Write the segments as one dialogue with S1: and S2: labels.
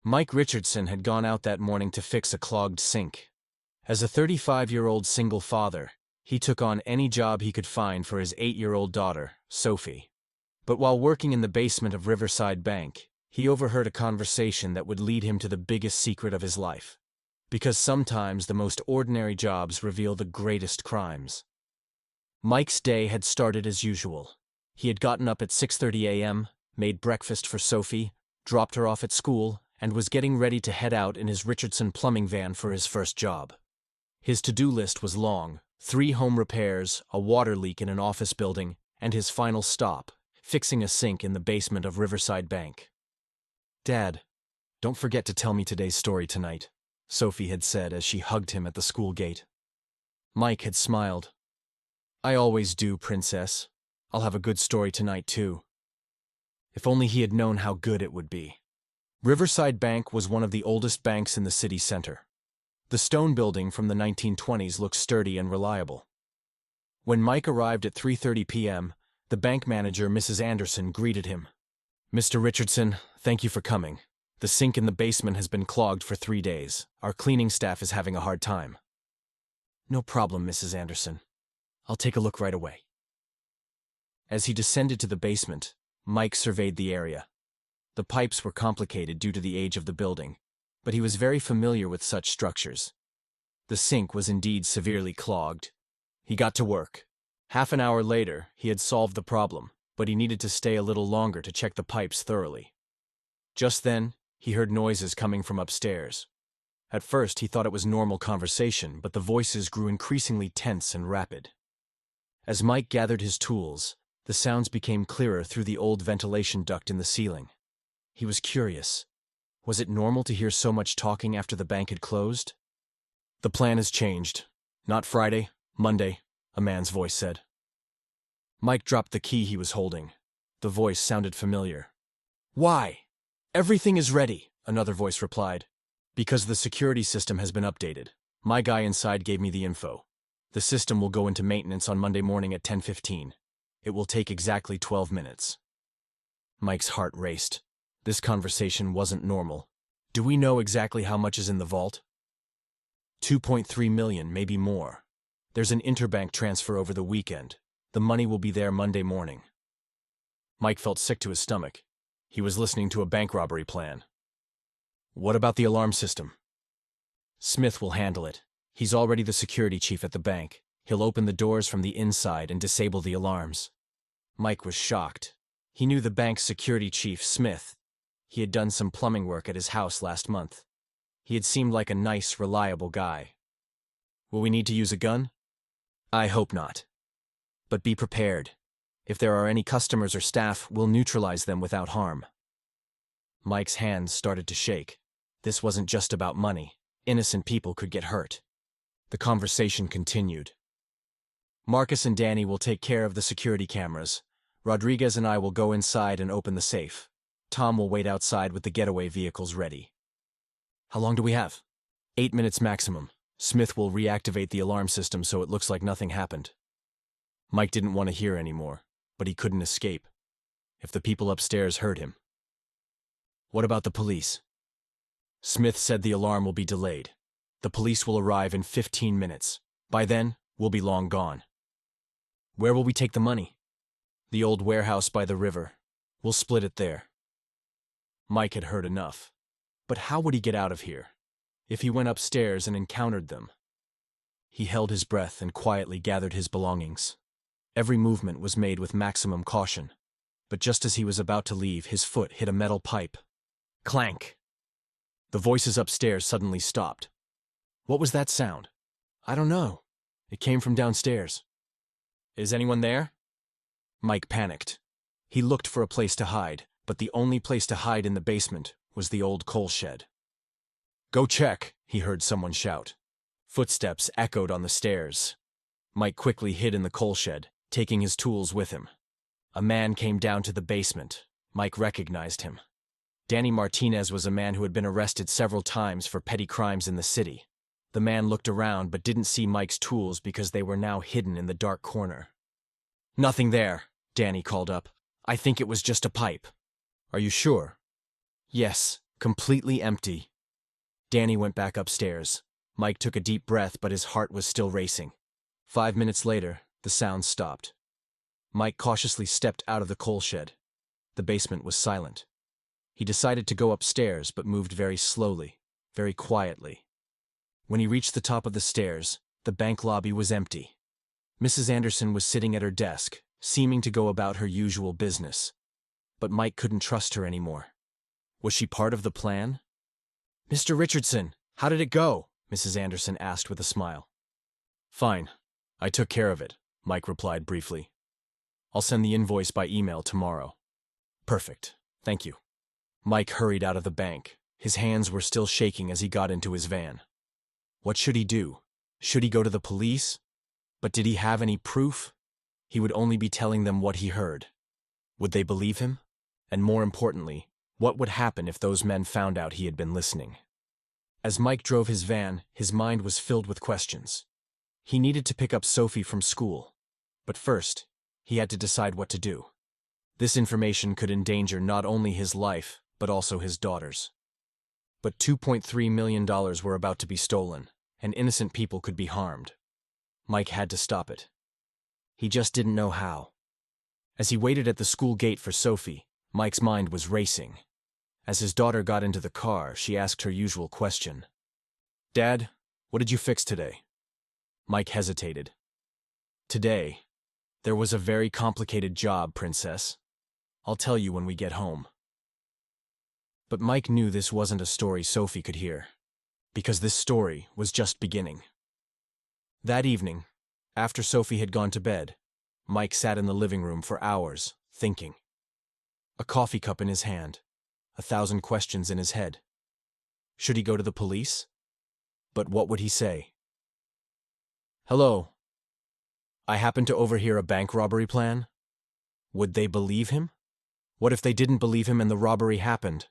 S1: Mike Richardson had gone out that morning to fix a clogged sink. As a 35-year-old single father, he took on any job he could find for his 8-year-old daughter, Sophie. But while working in the basement of Riverside Bank, he overheard a conversation that would lead him to the biggest secret of his life. Because sometimes the most ordinary jobs reveal the greatest crimes. Mike's day had started as usual. He had gotten up at 6:30 a.m., made breakfast for Sophie, dropped her off at school, and was getting ready to head out in his Richardson plumbing van for his first job. His to-do list was long: 3 home repairs, a water leak in an office building, and his final stop, fixing a sink in the basement of Riverside Bank. "Dad, don't forget to tell me today's story tonight," Sophie had said as she hugged him at the school gate. Mike had smiled. "I always do, Princess. I'll have a good story tonight, too." If only he had known how good it would be. Riverside Bank was one of the oldest banks in the city center. The stone building from the 1920s looked sturdy and reliable. When Mike arrived at 3:30 p.m., the bank manager, Mrs. Anderson, greeted him. "Mr. Richardson, thank you for coming. The sink in the basement has been clogged for 3 days. Our cleaning staff is having a hard time." "No problem, Mrs. Anderson. I'll take a look right away." As he descended to the basement, Mike surveyed the area. The pipes were complicated due to the age of the building, but he was very familiar with such structures. The sink was indeed severely clogged. He got to work. Half an hour later, he had solved the problem, but he needed to stay a little longer to check the pipes thoroughly. Just then, he heard noises coming from upstairs. At first, he thought it was normal conversation, but the voices grew increasingly tense and rapid. As Mike gathered his tools, the sounds became clearer through the old ventilation duct in the ceiling. He was curious. Was it normal to hear so much talking after the bank had closed? "The plan has changed. Not Friday, Monday," a man's voice said. Mike dropped the key he was holding. The voice sounded familiar. "Why?" "Everything is ready," another voice replied. "Because the security system has been updated. My guy inside gave me the info. The system will go into maintenance on Monday morning at 10:15. It will take exactly 12 minutes. Mike's heart raced. This conversation wasn't normal. "Do we know exactly how much is in the vault?" 2.3 million, maybe more. There's an interbank transfer over the weekend. The money will be there Monday morning. Mike felt sick to his stomach. He was listening to a bank robbery plan. "What about the alarm system?" "Smith will handle it. He's already the security chief at the bank. He'll open the doors from the inside and disable the alarms." Mike was shocked. He knew the bank's security chief, Smith. He had done some plumbing work at his house last month. He had seemed like a nice, reliable guy. "Will we need to use a gun?" "I hope not. But be prepared. If there are any customers or staff, we'll neutralize them without harm." Mike's hands started to shake. This wasn't just about money. Innocent people could get hurt. The conversation continued. "Marcus and Danny will take care of the security cameras. Rodriguez and I will go inside and open the safe. Tom will wait outside with the getaway vehicles ready." "How long do we have?" 8 minutes maximum. Smith will reactivate the alarm system so it looks like nothing happened." Mike didn't want to hear anymore, but he couldn't escape. If the people upstairs heard him. "What about the police?" "Smith said the alarm will be delayed. The police will arrive in 15 minutes. By then, we'll be long gone." "Where will we take the money?" "The old warehouse by the river. We'll split it there." Mike had heard enough. But how would he get out of here? If he went upstairs and encountered them? He held his breath and quietly gathered his belongings. Every movement was made with maximum caution. But just as he was about to leave, his foot hit a metal pipe. Clank! The voices upstairs suddenly stopped. What was that sound? "I don't know. It came from downstairs." "Is anyone there?" Mike panicked. He looked for a place to hide, but the only place to hide in the basement was the old coal shed. "Go check," he heard someone shout. Footsteps echoed on the stairs. Mike quickly hid in the coal shed, taking his tools with him. A man came down to the basement. Mike recognized him. Danny Martinez was a man who had been arrested several times for petty crimes in the city. The man looked around but didn't see Mike's tools because they were now hidden in the dark corner. "Nothing there," Danny called up. "I think it was just a pipe." "Are you sure?" "Yes, Completely empty. Danny went back upstairs. Mike took a deep breath, but his heart was still racing. 5 minutes later, the sound stopped. Mike cautiously stepped out of the coal shed. The basement was silent. He decided to go upstairs, but moved very slowly, very quietly. When he reached the top of the stairs, the bank lobby was empty. Mrs. Anderson was sitting at her desk, seeming to go about her usual business. But Mike couldn't trust her anymore. Was she part of the plan? "Mr. Richardson, how did it go?" Mrs. Anderson asked with a smile. "Fine. I took care of it," Mike replied briefly. "I'll send the invoice by email tomorrow." "Perfect. Thank you." Mike hurried out of the bank. His hands were still shaking as he got into his van. What should he do? Should he go to the police? But did he have any proof? He would only be telling them what he heard. Would they believe him? And more importantly, what would happen if those men found out he had been listening? As Mike drove his van, his mind was filled with questions. He needed to pick up Sophie from school. But first, he had to decide what to do. This information could endanger not only his life, but also his daughter's. But $2.3 million were about to be stolen, and innocent people could be harmed. Mike had to stop it. He just didn't know how. As he waited at the school gate for Sophie, Mike's mind was racing. As his daughter got into the car, she asked her usual question. "Dad, what did you fix today?" Mike hesitated. "Today, there was a very complicated job, Princess. I'll tell you when we get home." But Mike knew this wasn't a story Sophie could hear, because this story was just beginning. That evening, after Sophie had gone to bed, Mike sat in the living room for hours, thinking. A coffee cup in his hand, 1,000 questions in his head. Should he go to the police? But what would he say? "Hello. I happened to overhear a bank robbery plan." Would they believe him? What if they didn't believe him and the robbery happened?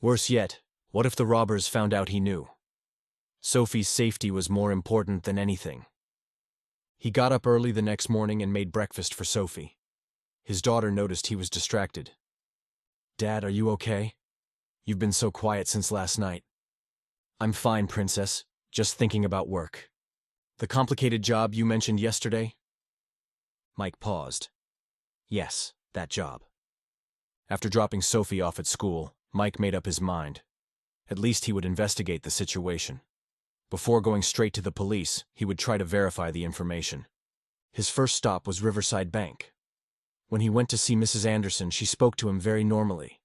S1: Worse yet, what if the robbers found out he knew? Sophie's safety was more important than anything. He got up early the next morning and made breakfast for Sophie. His daughter noticed he was distracted. "Dad, are you okay? You've been so quiet since last night." "I'm fine, Princess. Just thinking about work." "The complicated job you mentioned yesterday?" Mike paused. Yes, that job. After dropping Sophie off at school, Mike made up his mind. At least he would investigate the situation. Before going straight to the police, he would try to verify the information. His first stop was Riverside Bank. When he went to see Mrs. Anderson, she spoke to him very normally.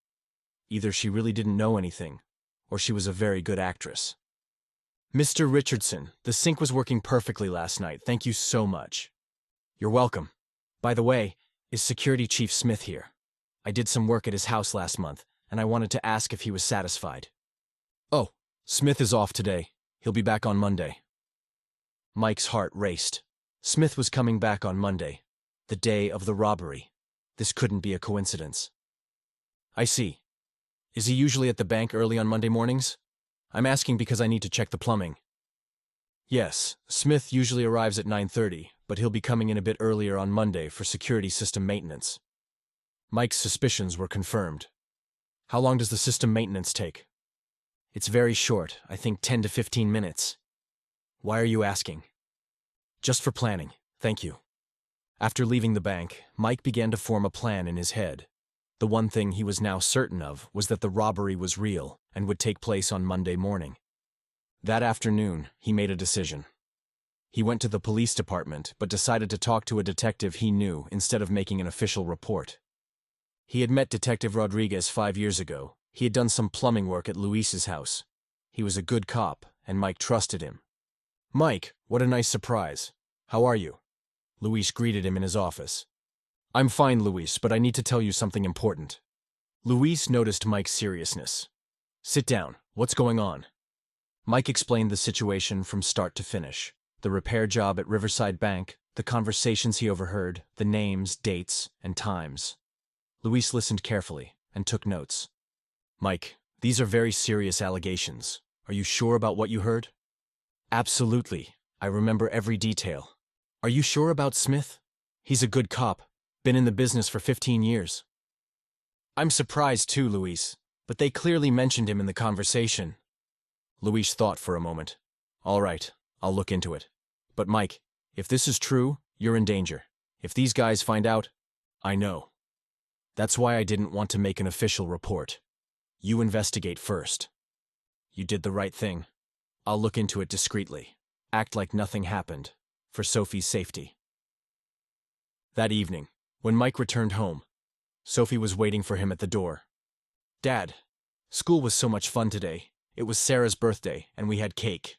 S1: Either she really didn't know anything, or she was a very good actress. "Mr. Richardson, the sink was working perfectly last night. Thank you so much." "You're welcome. By the way, is Security Chief Smith here? I did some work at his house last month, and I wanted to ask if he was satisfied." "Oh, Smith is off today. He'll be back on Monday." Mike's heart raced. Smith was coming back on Monday, the day of the robbery. This couldn't be a coincidence. "I see. Is he usually at the bank early on Monday mornings? I'm asking because I need to check the plumbing." "Yes, Smith usually arrives at 9:30, but he'll be coming in a bit earlier on Monday for security system maintenance." Mike's suspicions were confirmed. "How long does the system maintenance take?" "It's very short, I think 10 to 15 minutes. "Why are you asking?" "Just for planning, thank you." After leaving the bank, Mike began to form a plan in his head. The one thing he was now certain of was that the robbery was real and would take place on Monday morning. That afternoon, he made a decision. He went to the police department, but decided to talk to a detective he knew instead of making an official report. He had met Detective Rodriguez 5 years ago. He had done some plumbing work at Luis's house. He was a good cop, and Mike trusted him. "Mike, what a nice surprise. How are you?" Luis greeted him in his office. "I'm fine, Luis, but I need to tell you something important." Luis noticed Mike's seriousness. "Sit down. What's going on?" Mike explained the situation from start to finish. The repair job at Riverside Bank, the conversations he overheard, the names, dates, and times. Luis listened carefully and took notes. "Mike, these are very serious allegations. Are you sure about what you heard?" "Absolutely. I remember every detail." "Are you sure about Smith? He's a good cop. Been in the business for 15 years. "I'm surprised too, Luis. but they clearly mentioned him in the conversation. Luis thought for a moment. All right, I'll look into it. But Mike, if this is true, you're in danger. If these guys find out, I know. That's why I didn't want to make an official report. You investigate first. You did the right thing. I'll look into it discreetly. Act like nothing happened, for Sophie's safety. That evening, when Mike returned home, Sophie was waiting for him at the door. Dad, school was so much fun today. It was Sarah's birthday, and we had cake.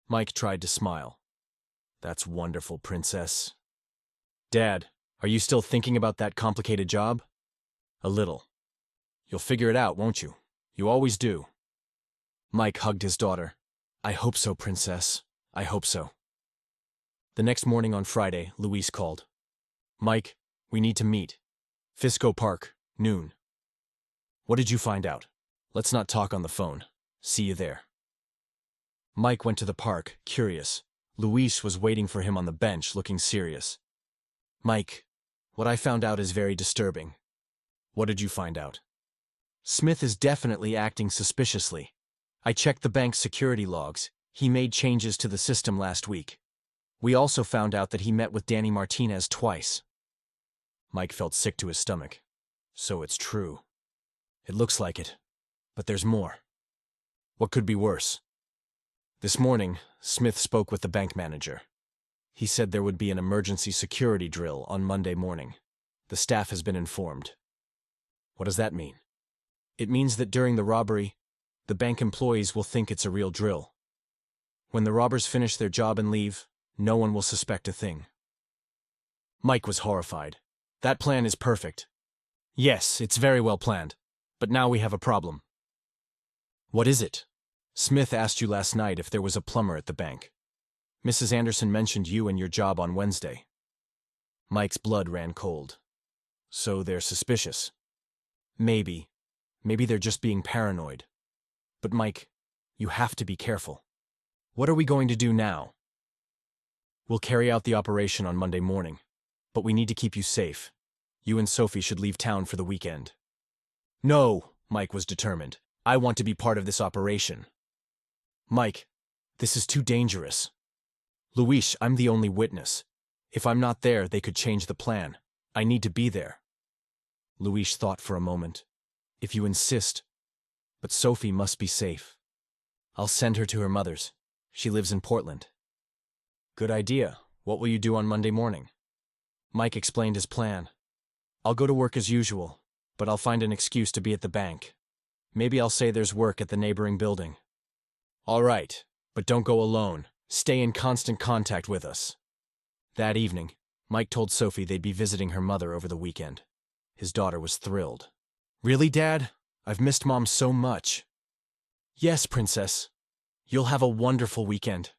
S1: Mike tried to smile. That's wonderful, princess. Dad, are you still thinking about that complicated job? A little. You'll figure it out, won't you? You always do. Mike hugged his daughter. I hope so, princess. I hope so. The next morning on Friday, Luis called. Mike, we need to meet. Fisco Park, noon. What did you find out? Let's not talk on the phone. See you there. Mike went to the park, curious. Luis was waiting for him on the bench, looking serious. Mike, what I found out is very disturbing. What did you find out? Smith is definitely acting suspiciously. I checked the bank's security logs. He made changes to the system last week. We also found out that he met with Danny Martinez twice. Mike felt sick to his stomach. So it's true. It looks like it. But there's more. What could be worse? This morning, Smith spoke with the bank manager. He said there would be an emergency security drill on Monday morning. The staff has been informed. What does that mean? It means that during the robbery, the bank employees will think it's a real drill. When the robbers finish their job and leave, no one will suspect a thing. Mike was horrified. That plan is perfect. Yes, it's very well planned. But now we have a problem. What is it? Smith asked you last night if there was a plumber at the bank. Mrs. Anderson mentioned you and your job on Wednesday. Mike's blood ran cold. So they're suspicious. Maybe. Maybe they're just being paranoid. But Mike, you have to be careful. What are we going to do now? We'll carry out the operation on Monday morning, but we need to keep you safe. You and Sophie should leave town for the weekend. No, Mike was determined. I want to be part of this operation. Mike, this is too dangerous. Luis, I'm the only witness. If I'm not there, they could change the plan. I need to be there. Luis thought for a moment. If you insist. But Sophie must be safe. I'll send her to her mother's. She lives in Portland. Good idea. What will you do on Monday morning? Mike explained his plan. I'll go to work as usual, but I'll find an excuse to be at the bank. Maybe I'll say there's work at the neighboring building. All right, but don't go alone. Stay in constant contact with us. That evening, Mike told Sophie they'd be visiting her mother over the weekend. His daughter was thrilled. Really, Dad? I've missed Mom so much. Yes, Princess. You'll have a wonderful weekend.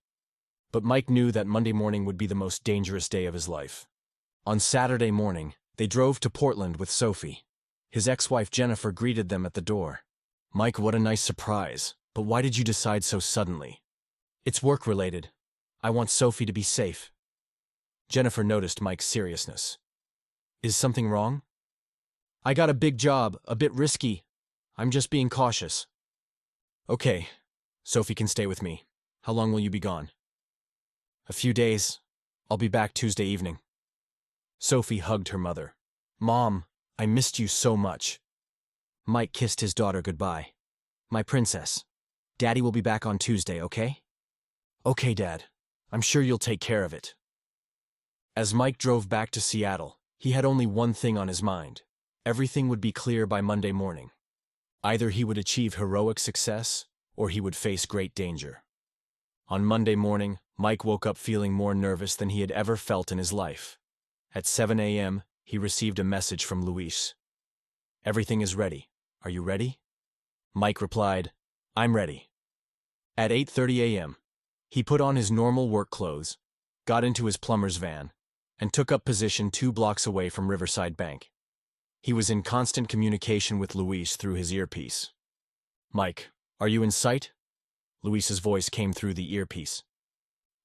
S1: But Mike knew that Monday morning would be the most dangerous day of his life. On Saturday morning, they drove to Portland with Sophie. His ex-wife Jennifer greeted them at the door. Mike, what a nice surprise. But why did you decide so suddenly? It's work-related. I want Sophie to be safe. Jennifer noticed Mike's seriousness. Is something wrong? I got a big job, a bit risky. I'm just being cautious. Okay, Sophie can stay with me. How long will you be gone? A few days. I'll be back Tuesday evening. Sophie hugged her mother. Mom, I missed you so much. Mike kissed his daughter goodbye. My princess. Daddy will be back on Tuesday, okay? Okay, Dad. I'm sure you'll take care of it. As Mike drove back to Seattle, he had only one thing on his mind. Everything would be clear by Monday morning. Either he would achieve heroic success, or he would face great danger. On Monday morning, Mike woke up feeling more nervous than he had ever felt in his life. At 7 a.m., he received a message from Luis. Everything is ready. Are you ready? Mike replied, I'm ready. At 8:30 a.m., he put on his normal work clothes, got into his plumber's van, and took up position 2 blocks away from Riverside Bank. He was in constant communication with Luis through his earpiece. Mike, are you in sight? Luis's voice came through the earpiece.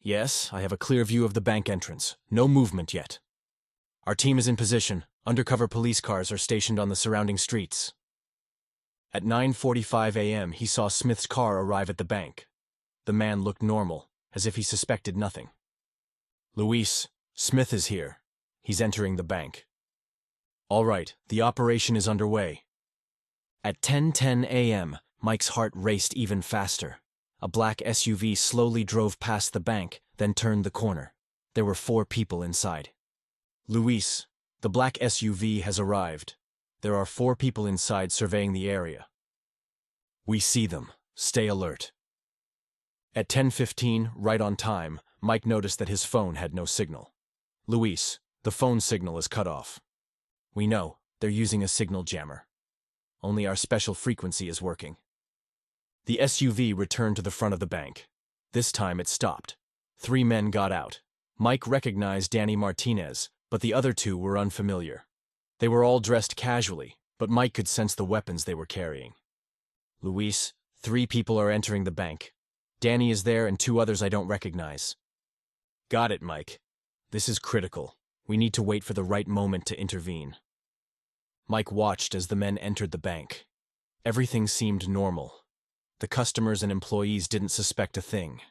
S1: Yes, I have a clear view of the bank entrance. No movement yet. Our team is in position. Undercover police cars are stationed on the surrounding streets. At 9:45 a.m., he saw Smith's car arrive at the bank. The man looked normal, as if he suspected nothing. "Luis, Smith is here. He's entering the bank." "All right, the operation is underway." At 10:10 a.m., Mike's heart raced even faster. A black SUV slowly drove past the bank, then turned the corner. There were 4 people inside. "Luis, the black SUV has arrived. There are 4 people inside surveying the area." "We see them. Stay alert." At 10:15, right on time, Mike noticed that his phone had no signal. "Luis, the phone signal is cut off." "We know. They're using a signal jammer. Only our special frequency is working." The SUV returned to the front of the bank. This time it stopped. 3 men got out. Mike recognized Danny Martinez, but the other 2 were unfamiliar. They were all dressed casually, but Mike could sense the weapons they were carrying. "Luis, 3 people are entering the bank. Danny is there and 2 others I don't recognize." "Got it, Mike. This is critical. We need to wait for the right moment to intervene." Mike watched as the men entered the bank. Everything seemed normal. The customers and employees didn't suspect a thing.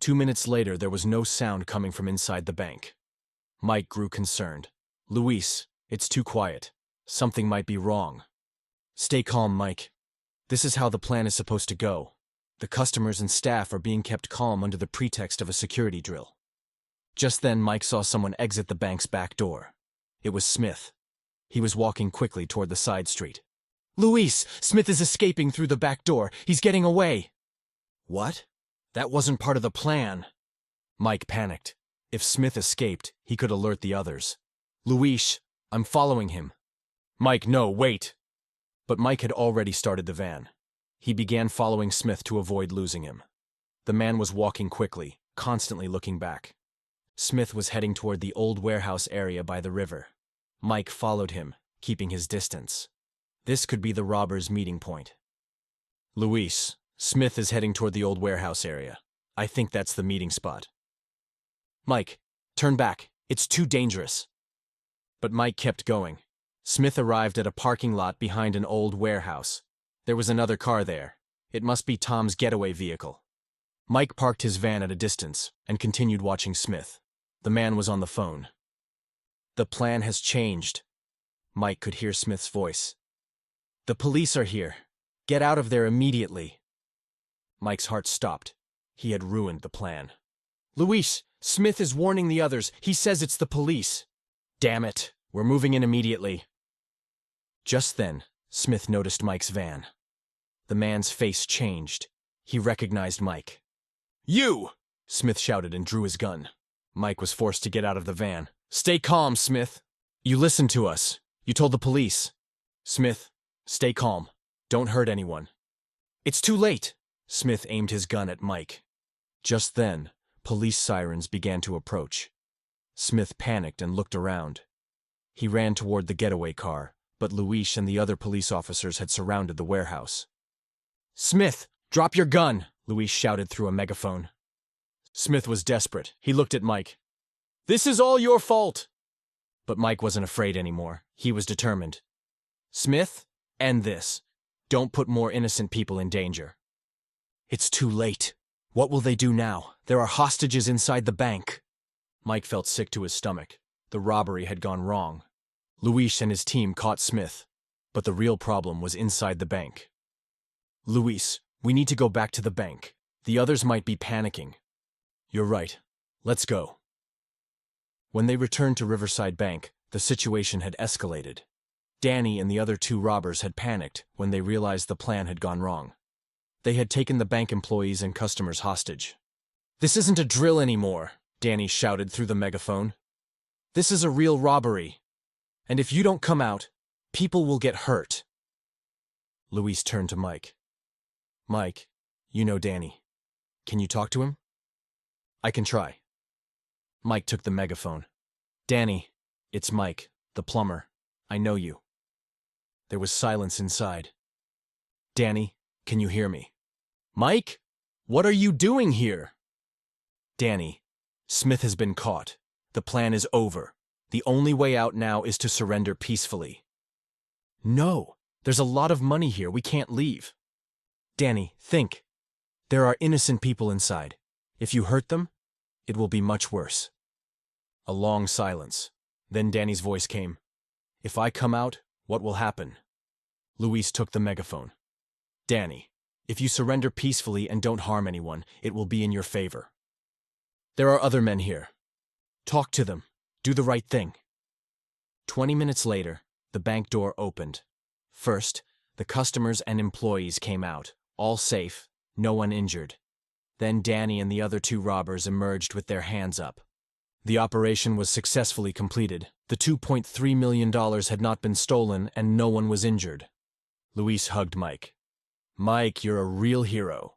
S1: 2 minutes later, there was no sound coming from inside the bank. Mike grew concerned. "Luis, it's too quiet. Something might be wrong." "Stay calm, Mike. This is how the plan is supposed to go. The customers and staff are being kept calm under the pretext of a security drill." Just then, Mike saw someone exit the bank's back door. It was Smith. He was walking quickly toward the side street. "Luis, Smith is escaping through the back door. He's getting away." "What? That wasn't part of the plan." Mike panicked. If Smith escaped, he could alert the others. "Luis, I'm following him." "Mike, no, wait." But Mike had already started the van. He began following Smith to avoid losing him. The man was walking quickly, constantly looking back. Smith was heading toward the old warehouse area by the river. Mike followed him, keeping his distance. This could be the robbers' meeting point. "Luis, Smith is heading toward the old warehouse area. I think that's the meeting spot." "Mike, turn back. It's too dangerous." But Mike kept going. Smith arrived at a parking lot behind an old warehouse. There was another car there. It must be Tom's getaway vehicle. Mike parked his van at a distance and continued watching Smith. The man was on the phone. "The plan has changed." Mike could hear Smith's voice. "The police are here. Get out of there immediately." Mike's heart stopped. He had ruined the plan. "Luis, Smith is warning the others. He says it's the police." "Damn it. We're moving in immediately." Just then, Smith noticed Mike's van. The man's face changed. He recognized Mike. "You!" Smith shouted and drew his gun. Mike was forced to get out of the van. "Stay calm, Smith." "You listened to us. You told the police." "Smith, stay calm. Don't hurt anyone." "It's too late." Smith aimed his gun at Mike. Just then, police sirens began to approach. Smith panicked and looked around. He ran toward the getaway car, but Luis and the other police officers had surrounded the warehouse. "Smith, drop your gun!" Luis shouted through a megaphone. Smith was desperate. He looked at Mike. "This is all your fault!" But Mike wasn't afraid anymore. He was determined. "Smith, end this. Don't put more innocent people in danger." "It's too late. What will they do now? There are hostages inside the bank." Mike felt sick to his stomach. The robbery had gone wrong. Luis and his team caught Smith, but the real problem was inside the bank. "Luis, we need to go back to the bank. The others might be panicking." "You're right. Let's go." When they returned to Riverside Bank, the situation had escalated. Danny and the other 2 robbers had panicked when they realized the plan had gone wrong. They had taken the bank employees and customers hostage. "This isn't a drill anymore," Danny shouted through the megaphone. "This is a real robbery. And if you don't come out, people will get hurt." Luis turned to Mike. "Mike, you know Danny. Can you talk to him?" "I can try." Mike took the megaphone. "Danny, it's Mike, the plumber. I know you." There was silence inside. "Danny, can you hear me?" "Mike, what are you doing here?" "Danny, Smith has been caught. The plan is over. The only way out now is to surrender peacefully." "No, There's a lot of money here, we can't leave. Danny, think. There are innocent people inside. If you hurt them, it will be much worse. A long silence. Then Danny's voice came. If I come out, what will happen? Luis took the megaphone. Danny, if you surrender peacefully and don't harm anyone, it will be in your favor. There are other men here. Talk to them. Do the right thing. 20 minutes later, the bank door opened. First, the customers and employees came out, all safe, no one injured. Then Danny and the other two robbers emerged with their hands up. The operation was successfully completed. The $2.3 million had not been stolen and no one was injured. Luis hugged Mike. Mike, you're a real hero.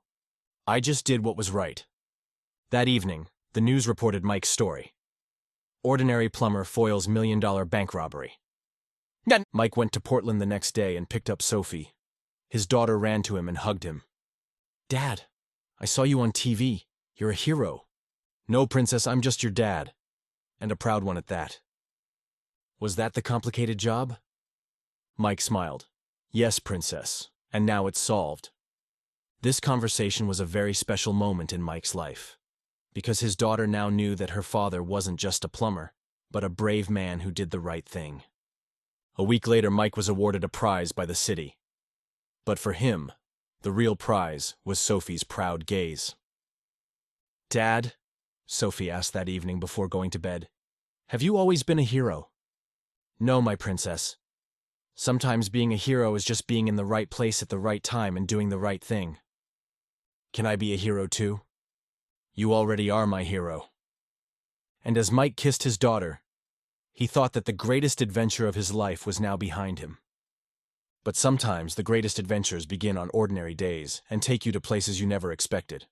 S1: I just did what was right. That evening, the news reported Mike's story. Ordinary plumber foils $1 million bank robbery. Then Mike went to Portland the next day and picked up Sophie. His daughter ran to him and hugged him. Dad, I saw you on TV. You're a hero. No, princess, I'm just your dad. And a proud one at that. Was that the complicated job? Mike smiled. Yes, princess. And now it's solved. This conversation was a very special moment in Mike's life, because his daughter now knew that her father wasn't just a plumber, but a brave man who did the right thing. A week later, Mike was awarded a prize by the city. But for him, the real prize was Sophie's proud gaze. Dad, Sophie asked that evening before going to bed, have you always been a hero? No, my princess. Sometimes being a hero is just being in the right place at the right time and doing the right thing. Can I be a hero too? You already are my hero. And as Mike kissed his daughter, he thought that the greatest adventure of his life was now behind him. But sometimes the greatest adventures begin on ordinary days and take you to places you never expected.